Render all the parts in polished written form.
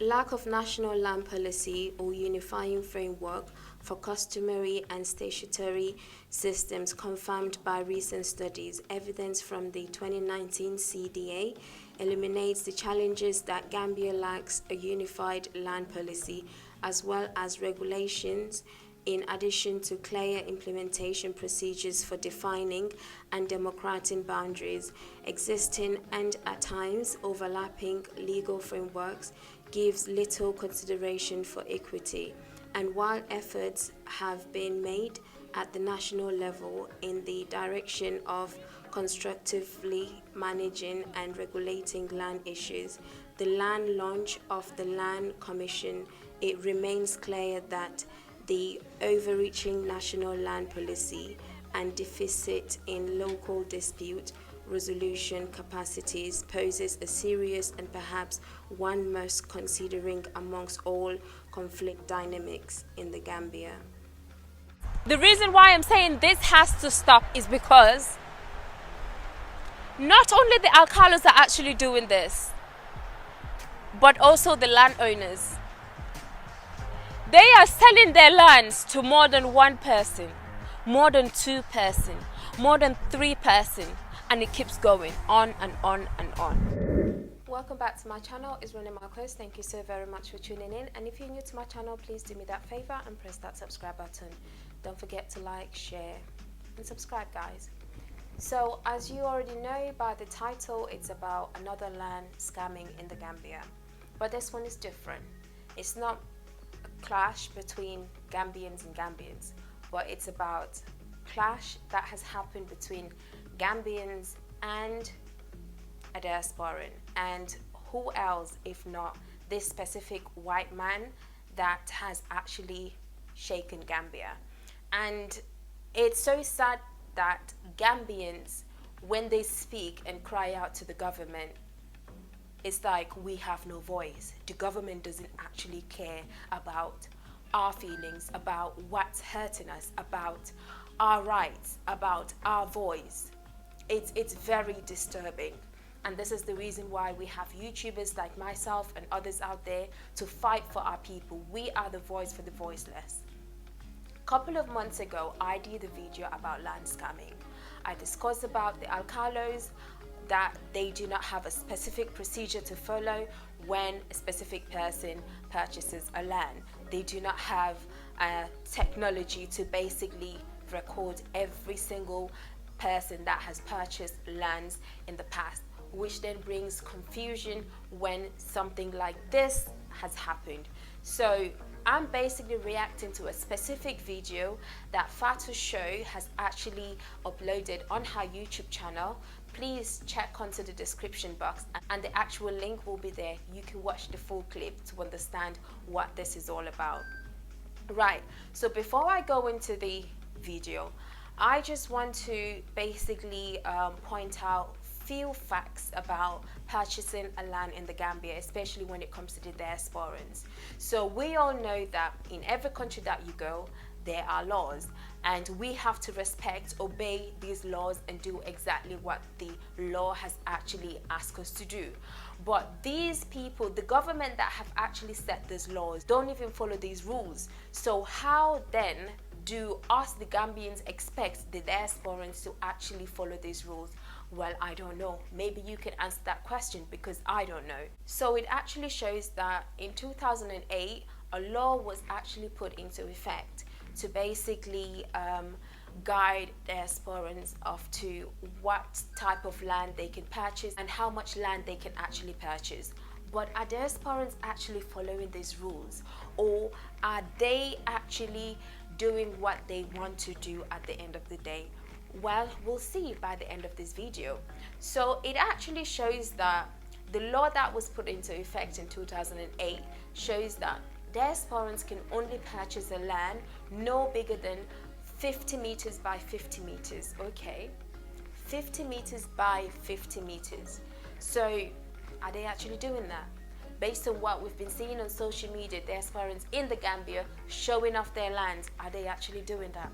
Lack of national land policy or unifying framework for customary and statutory systems confirmed by recent studies. Evidence from the 2019 CDA eliminates the challenges that Gambia lacks a unified land policy as well as regulations, in addition to clear implementation procedures for defining and democratic boundaries. Existing and at times overlapping legal frameworks gives little consideration for equity. And while efforts have been made at the national level in the direction of constructively managing and regulating land issues, the land launch of the Land Commission, it remains clear that the overreaching national land policy and deficit in local dispute resolution capacities poses a serious and perhaps one most considering amongst all conflict dynamics in the Gambia. The reason why I'm saying this has to stop is because not only the alcalos are actually doing this, but also the landowners. They are selling their lands to more than one person, more than two person, more than three person, and it keeps going on and on and on. Welcome back to my channel. It's Rene Marcus. Thank you so very much for tuning in. And if you're new to my channel, please do me that favor and press that subscribe button. Don't forget to like, share, and subscribe, guys. So, as you already know by the title, it's about another land scamming in the Gambia. But this one is different. It's not clash between Gambians and Gambians, but it's about clash that has happened between Gambians and a diasporan, and who else if not this specific white man that has actually shaken Gambia. And it's so sad that Gambians, when they speak and cry out to the government, it's like we have no voice. The government doesn't actually care about our feelings, about what's hurting us, about our rights, about our voice. It's very disturbing. And this is the reason why we have YouTubers like myself and others out there to fight for our people. We are the voice for the voiceless. A couple of months ago, I did a video about land scamming. I discussed about the alcalos, that they do not have a specific procedure to follow when a specific person purchases a land. They do not have technology to basically record every single person that has purchased lands in the past, which then brings confusion when something like this has happened. So I'm basically reacting to a specific video that Fatu Show has actually uploaded on her YouTube channel. Please check onto the description box and the actual link will be there. You can watch the full clip to understand what this is all about. Right, so before I go into the video, I just want to basically point out few facts about purchasing a land in the Gambia, especially when it comes to the diasporans. So we all know that in every country that you go, there are laws, and we have to respect, obey these laws and do exactly what the law has actually asked us to do. But these people, the government that have actually set these laws, don't even follow these rules. So how then do us, the Gambians, expect the diasporans to actually follow these rules? Well, I don't know. Maybe you can answer that question because I don't know. So it actually shows that in 2008, a law was actually put into effect to basically guide diasporans of to what type of land they can purchase and how much land they can actually purchase. But are diasporans actually following these rules, or are they actually doing what they want to do at the end of the day? Well, we'll see by the end of this video. So it actually shows that the law that was put into effect in 2008 shows that diasporans can only purchase a land no bigger than 50 meters by 50 meters. Okay, 50 meters by 50 meters. So are they actually doing that? Based on what we've been seeing on social media, diasporans in the Gambia showing off their lands, are they actually doing that?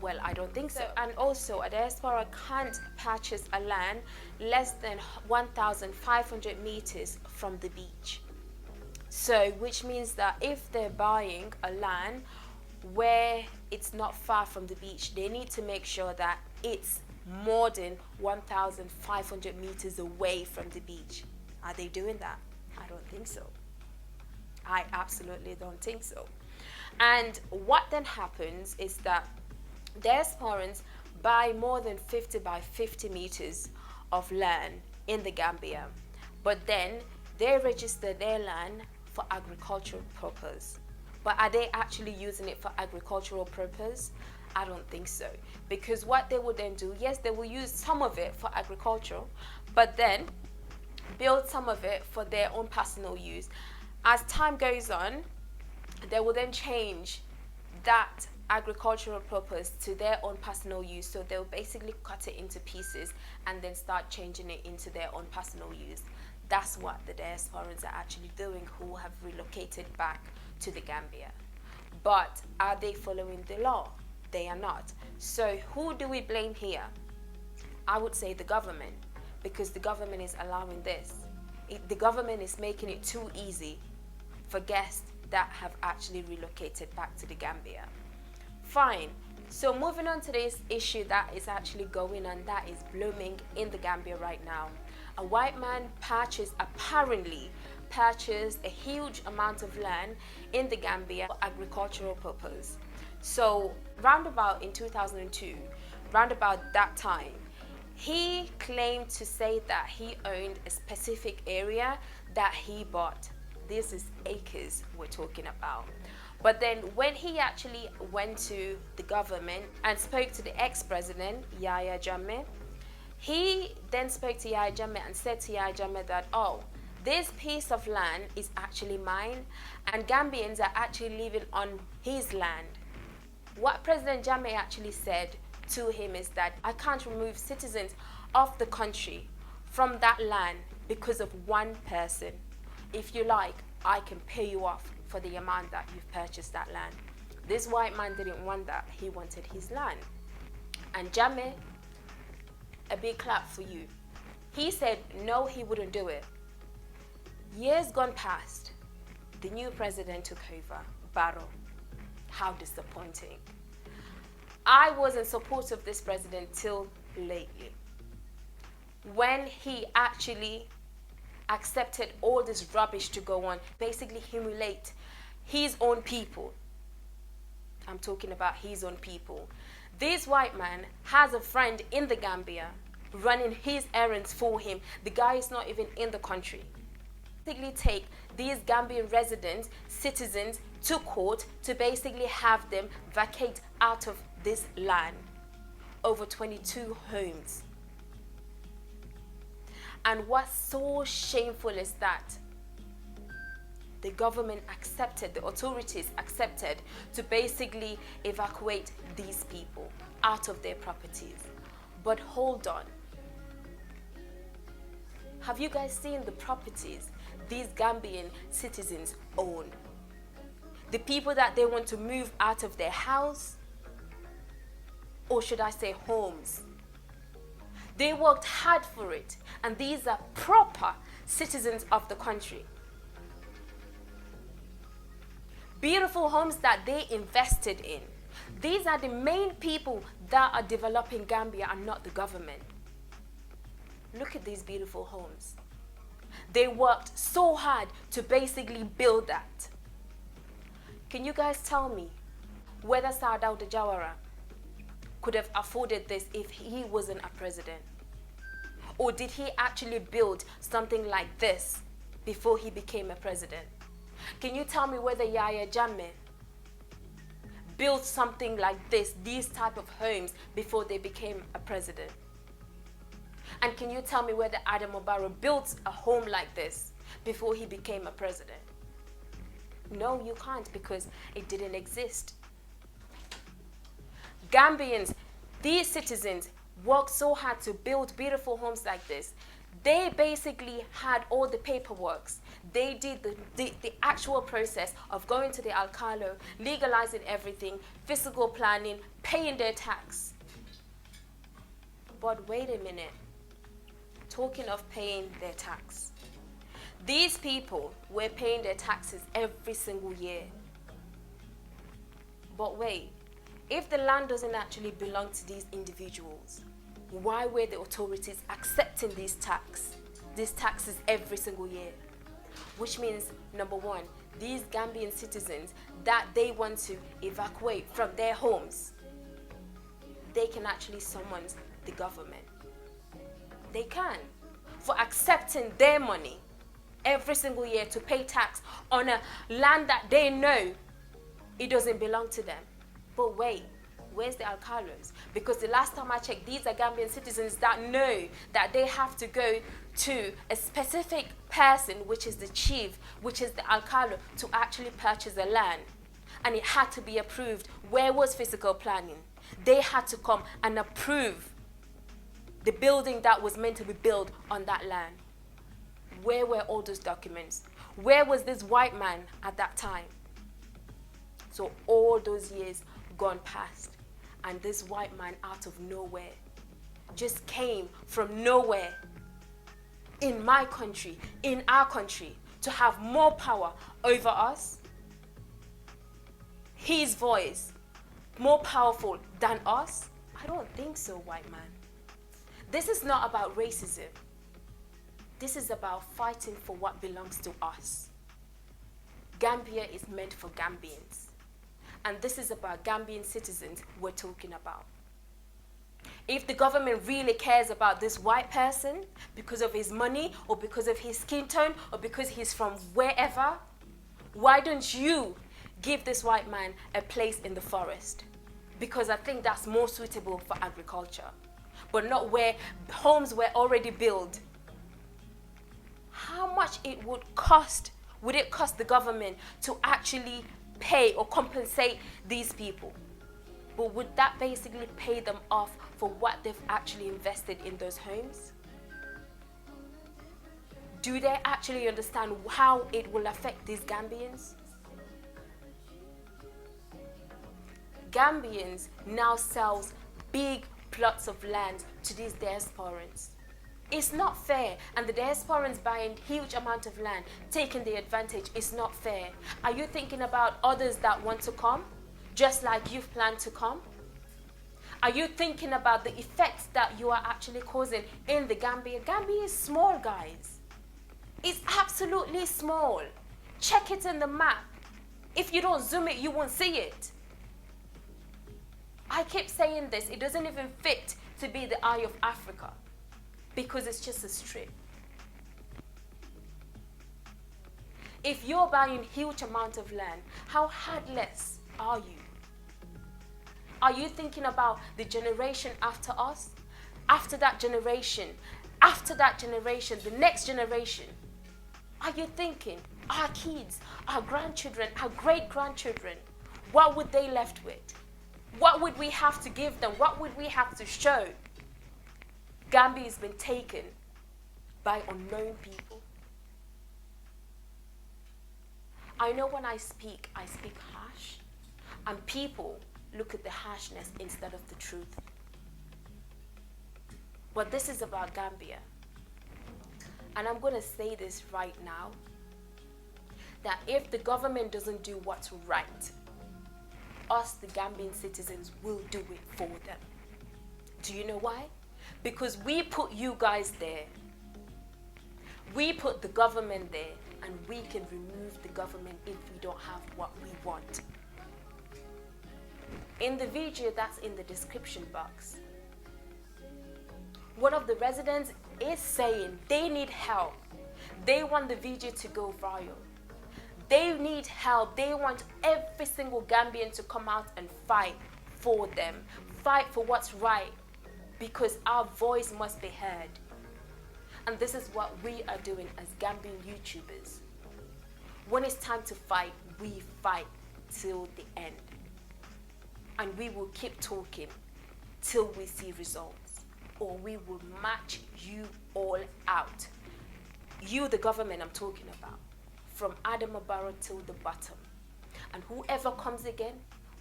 Well, I don't think so. And also, a diaspora can't purchase a land less than 1,500 meters from the beach. So, which means that if they're buying a land where it's not far from the beach, they need to make sure that it's more than 1,500 meters away from the beach. Are they doing that? I don't think so. I absolutely don't think so. And what then happens is that diasporans buy more than 50 by 50 meters of land in the Gambia, but then they register their land for agricultural purpose. But are they actually using it for agricultural purpose? I don't think so. Because what they will then do, yes, they will use some of it for agriculture, but then build some of it for their own personal use. As time goes on, they will then change that agricultural purpose to their own personal use. So they'll basically cut it into pieces and then start changing it into their own personal use. That's what the diasporans are actually doing who have relocated back to the Gambia. But are they following the law? They are not. So who do we blame here? I would say the government, because the government is allowing this. The government is making it too easy for guests that have actually relocated back to the Gambia. Fine. So moving on to this issue that is actually going on, that is blooming in the Gambia right now. A white man apparently purchased a huge amount of land in the Gambia for agricultural purpose. So roundabout in 2002, roundabout that time, he claimed to say that he owned a specific area that he bought. This is acres we're talking about. But then when he actually went to the government and spoke to the ex-president, Yahya Jammeh, he then spoke to Yahya Jammeh and said to Yahya Jammeh that, oh, this piece of land is actually mine and Gambians are actually living on his land. What President Jammeh actually said to him is that I can't remove citizens of the country from that land because of one person. If you like, I can pay you off for the amount that you've purchased that land. This white man didn't want that. He wanted his land. And Jammeh, a big clap for you. He said no, he wouldn't do it. Years gone past, the new president took over, Barrow. How disappointing. I was in support of this president till lately, when he actually accepted all this rubbish to go on, basically humiliate his own people. I'm talking about his own people. This white man has a friend in the Gambia running his errands for him. The guy is not even in the country. Basically take these Gambian residents, citizens, to court to basically have them vacate out of this land. Over 22 homes. And what's so shameful is that the government accepted, the authorities accepted to basically evacuate these people out of their properties. But hold on. Have you guys seen the properties these Gambian citizens own? The people that they want to move out of their house, or should I say homes. They worked hard for it, and these are proper citizens of the country. Beautiful homes that they invested in. These are the main people that are developing Gambia and not the government. Look at these beautiful homes. They worked so hard to basically build that. Can you guys tell me whether Dawda Jawara could have afforded this if he wasn't a president? Or did he actually build something like this before he became a president? Can you tell me whether Yahya Jammeh built something like this, these type of homes, before they became a president? And can you tell me whether Adam Barrow built a home like this before he became a president? No, you can't, because it didn't exist. Gambians, these citizens, worked so hard to build beautiful homes like this. They basically had all the paperwork. They did the actual process of going to the Alcalo, legalizing everything, physical planning, paying their tax. But wait a minute. Talking of paying their tax, These people were paying their taxes every single year. But wait, if the land doesn't actually belong to these individuals, why were the authorities accepting these taxes every single year? Which means, number one, these Gambian citizens that they want to evacuate from their homes, they can actually summon the government. They can, for accepting their money every single year to pay tax on a land that they know it doesn't belong to them. But wait, where's the alcalos? Because the last time I checked, these are Gambian citizens that know that they have to go to a specific person, which is the chief, which is the alcalo, to actually purchase the land. And it had to be approved. Where was physical planning? They had to come and approve the building that was meant to be built on that land. Where were all those documents? Where was this white man at that time? So all those years gone past, and this white man out of nowhere just came from nowhere in my country, in our country, to have more power over us. His voice more powerful than us? I don't think so, white man. This is not about racism. This is about fighting for what belongs to us. Gambia is meant for Gambians. And this is about Gambian citizens we're talking about. If the government really cares about this white person because of his money or because of his skin tone or because he's from wherever, why don't you give this white man a place in the forest? Because I think that's more suitable for agriculture, but not where homes were already built. How much would it cost the government to actually pay or compensate these people? But would that basically pay them off for what they've actually invested in those homes? Do they actually understand how it will affect these Gambians? Gambians now sell big plots of land to these diasporans. It's not fair, and the diasporans buying huge amount of land, taking the advantage, is not fair. Are you thinking about others that want to come, just like you've planned to come? Are you thinking about the effects that you are actually causing in the Gambia? Gambia is small, guys. It's absolutely small. Check it in the map. If you don't zoom it, you won't see it. I keep saying this, it doesn't even fit to be the Eye of Africa, because it's just a strip. If you're buying huge amount of land, how heartless are you? Are you thinking about the generation after us? After that generation, the next generation? Are you thinking our kids, our grandchildren, our great-grandchildren, what would they left with? What would we have to give them? What would we have to show? Gambia has been taken by unknown people. I know when I speak harsh, and people look at the harshness instead of the truth. But this is about Gambia. And I'm going to say this right now, that if the government doesn't do what's right, us, the Gambian citizens, will do it for them. Do you know why? Because we put you guys there. We put the government there, and we can remove the government if we don't have what we want. In the video that's in the description box, one of the residents is saying they need help. They want the video to go viral. They need help. They want every single Gambian to come out and fight for them. Fight for what's right, because our voice must be heard. And this is what we are doing as Gambian YouTubers. When it's time to fight, we fight till the end. And we will keep talking till we see results, or we will match you all out. You, the government I'm talking about, from Adam Barrow till the bottom. And whoever comes again,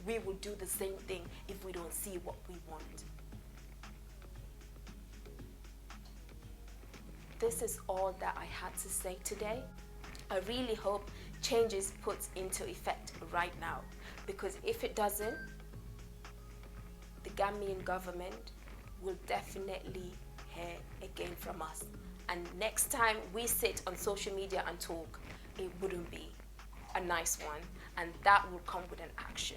we will do the same thing if we don't see what we want. this is all that I had to say today. I really hope change is put into effect right now, because if it doesn't, the Gambian government will definitely hear again from us. And next time we sit on social media and talk, it wouldn't be a nice one, and that will come with an action.